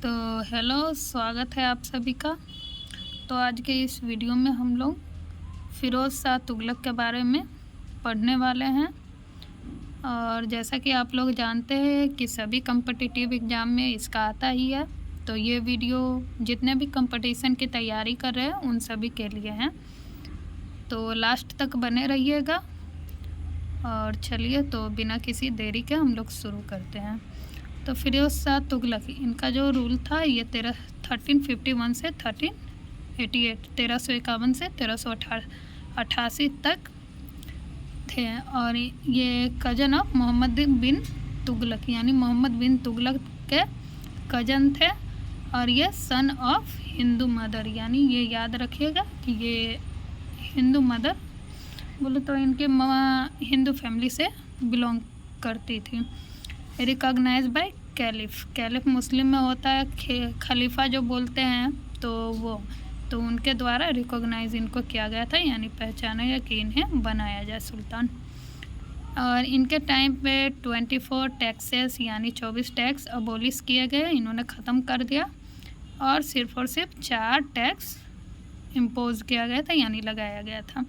तो हेलो, स्वागत है आप सभी का। तो आज के इस वीडियो में हम लोग फ़िरोज़ शाह तुगलक के बारे में पढ़ने वाले हैं। और जैसा कि आप लोग जानते हैं कि सभी कम्पिटिटिव एग्ज़ाम में इसका आता ही है, तो ये वीडियो जितने भी कंपटीशन की तैयारी कर रहे हैं उन सभी के लिए हैं। तो लास्ट तक बने रहिएगा। और चलिए, तो बिना किसी देरी के हम लोग शुरू करते हैं। तो फ़िरोज़ शाह तुगलक, इनका जो रूल था ये 1351 से 1388, 1351 से 1388 तक थे। और ये कज़न ऑफ मोहम्मद बिन तुगलक, यानी मोहम्मद बिन तुगलक के कज़न थे। और ये सन ऑफ हिंदू मदर, यानी ये याद रखिएगा कि ये हिंदू मदर बोले तो इनके हिंदू फैमिली से बिलोंग करती थी। रिकॉग्नाइज बाय कैलिफ, कैलिफ मुस्लिम में होता है खलीफा जो बोलते हैं, तो उनके द्वारा रिकॉग्नाइज इनको किया गया था, यानी पहचाना गया कि इन्हें बनाया जाए सुल्तान। और इनके टाइम पे 24 टैक्सेस यानी 24 टैक्स अबोलिश किए गए, इन्होंने ख़त्म कर दिया। और सिर्फ 4 टैक्स इम्पोज किया गया था, यानी लगाया गया था।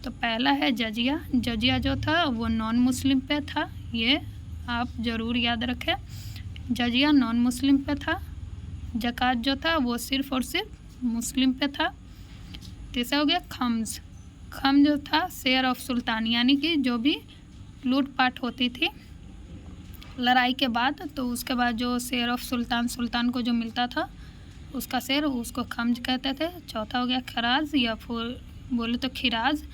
तो पहला है जजिया। जजिया जो था वो नॉन मुस्लिम पे था, ये आप ज़रूर याद रखें। जजिया नॉन मुस्लिम पे था। ज़कात जो था वो सिर्फ और सिर्फ मुस्लिम पे था। तीसरा हो गया खम्स। खम जो था शेयर ऑफ सुल्तान, यानी कि जो भी लूटपाट होती थी लड़ाई के बाद, तो उसके बाद जो शेयर ऑफ सुल्तान को जो मिलता था उसका शेयर, उसको खम्स कहते थे। चौथा हो गया खराज, या फिर बोले तो खिराज,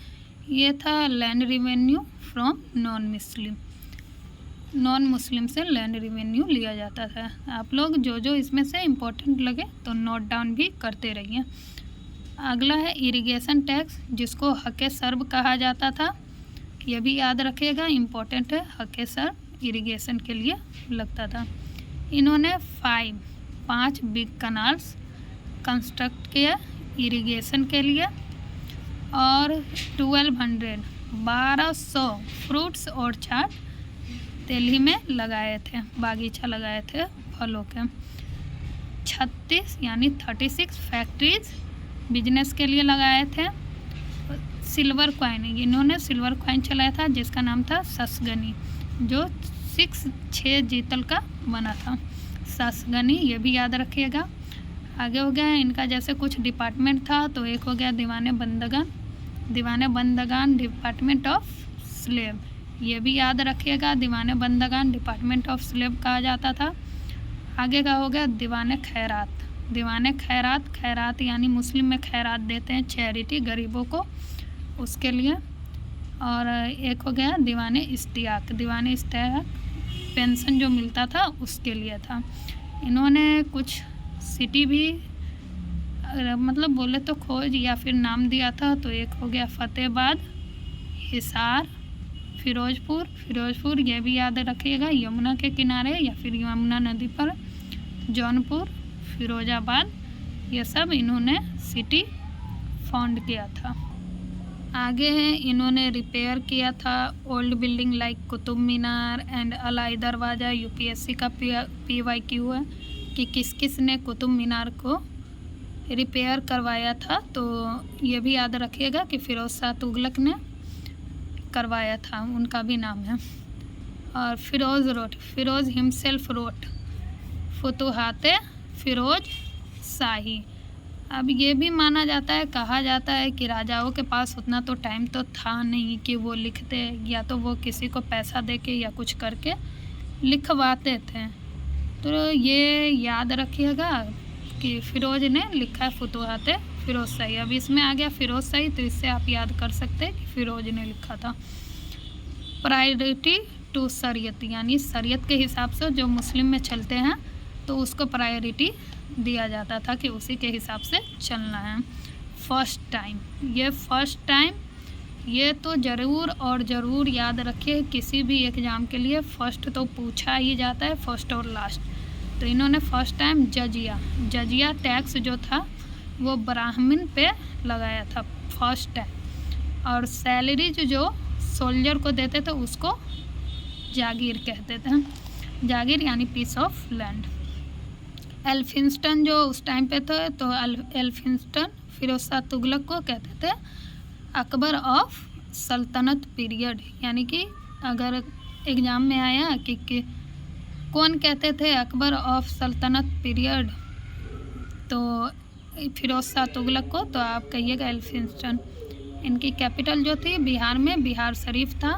ये था land revenue from non Muslim से लैंड रिवेन्यू लिया जाता था। आप लोग जो इसमें से इम्पोर्टेंट लगे तो नोट डाउन भी करते रहिए। अगला है इरिगेशन टैक्स, जिसको हक़ सर्ब कहा जाता था, यह भी याद रखिएगा, इम्पोर्टेंट है। हक़ सर्ब इरिगेशन के लिए लगता था। इन्होंने 5 बिग कनाल्स कंस्ट्रक्ट किया इरिगेशन के लिए। और 1200 फ्रूट्स और चाट दिल्ली में लगाए थे, बागीचा लगाए थे फलों के। 36 यानी 36 फैक्ट्रीज बिजनेस के लिए लगाए थे। सिल्वर कॉइन, इन्होंने सिल्वर कॉइन चलाया था जिसका नाम था ससगनी, जो 6 जीतल का बना था, ससगनी, ये भी याद रखिएगा। आगे हो गया इनका जैसे कुछ डिपार्टमेंट था, तो एक हो गया दीवाने बंदगान डिपार्टमेंट ऑफ स्लेव, ये भी याद रखिएगा। दीवाने बंदगान डिपार्टमेंट ऑफ स्लेव कहा जाता था। आगे का हो गया दीवाने खैरात, खैरात यानी मुस्लिम में खैरात देते हैं, चैरिटी गरीबों को, उसके लिए। और एक हो गया दीवाने इश्तियाक पेंशन जो मिलता था उसके लिए था। इन्होंने कुछ सिटी भी मतलब बोले तो खोज या फिर नाम दिया था, तो एक हो गया फतेहाबाद, हिसार, फिरोजपुर, ये भी याद रखिएगा, यमुना के किनारे या फिर यमुना नदी पर, जौनपुर, फिरोजाबाद, ये सब इन्होंने सिटी फाउंड किया था। आगे है इन्होंने रिपेयर किया था old building like Qutub Minar and Alai Darwaza. UPSC का PYQ है कि किस ने कुतुब मीनार को रिपेयर करवाया था, तो ये भी याद रखिएगा कि फ़िरोज़ शाह तुगलक ने करवाया था, उनका भी नाम है। और फिरोज़ हिमसेल्फ रोट फुतुहाते फ़िरोज़ शाही। अब ये भी माना जाता है, कहा जाता है कि राजाओं के पास उतना तो टाइम तो था नहीं कि वो लिखते, या तो वो किसी को पैसा देके या कुछ करके लिखवाते थे। तो ये याद रखिएगा कि फ़िरोज़ ने लिखा है फुतुहाते फ़िरोज़ शाही। अब इसमें आ गया फ़िरोज़ शाही, तो इससे आप याद कर सकते हैं कि फ़िरोज़ ने लिखा था। प्रायोरिटी टू शरीयत, यानी शरीयत के हिसाब से जो मुस्लिम में चलते हैं तो उसको प्रायोरिटी दिया जाता था कि उसी के हिसाब से चलना है। फर्स्ट टाइम ये तो ज़रूर याद रखिए, किसी भी एग्ज़ाम के लिए फ़र्स्ट तो पूछा ही जाता है, फर्स्ट और लास्ट। तो इन्होंने फर्स्ट टाइम जजिया टैक्स जो था वो ब्राह्मण पे लगाया था फर्स्ट टाइम। और सैलरी जो सोल्जर को देते थे उसको जागीर कहते थे, जागीर यानी पीस ऑफ लैंड। एल्फिंस्टन जो उस टाइम पे थे, तो एल्फिंस्टन फिरोज शाह तुगलक को कहते थे अकबर ऑफ सल्तनत पीरियड। यानी कि अगर एग्ज़ाम में आया कि कौन कहते थे अकबर ऑफ सल्तनत पीरियड, तो फिरोज शाह तुगलक को, तो आप कहिएगा एल्फिंस्टन। इनकी कैपिटल जो थी बिहार में बिहार शरीफ था।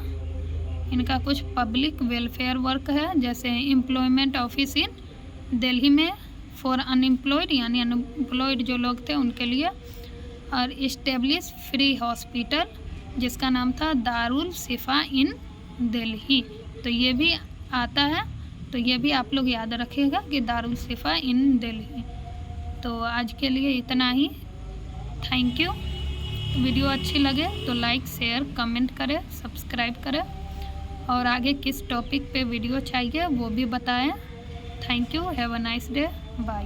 इनका कुछ पब्लिक वेलफेयर वर्क है, जैसे एम्प्लॉयमेंट ऑफिस इन दिल्ली में फॉर अनएम्प्लॉयड, यानी अनएम्प्लॉयड जो लोग थे उनके लिए, और इस्टेब्लिश फ्री हॉस्पिटल जिसका नाम था दारुल शिफा इन दिल्ली। तो ये भी आता है, तो ये भी आप लोग याद रखिएगा कि दारुल शिफा इन दिल्ली। तो आज के लिए इतना ही। Thank you. वीडियो अच्छी लगे तो लाइक शेयर कमेंट करें, सब्सक्राइब करें, और आगे किस टॉपिक पे वीडियो चाहिए वो भी बताएं। Thank you. Have a nice day. Bye.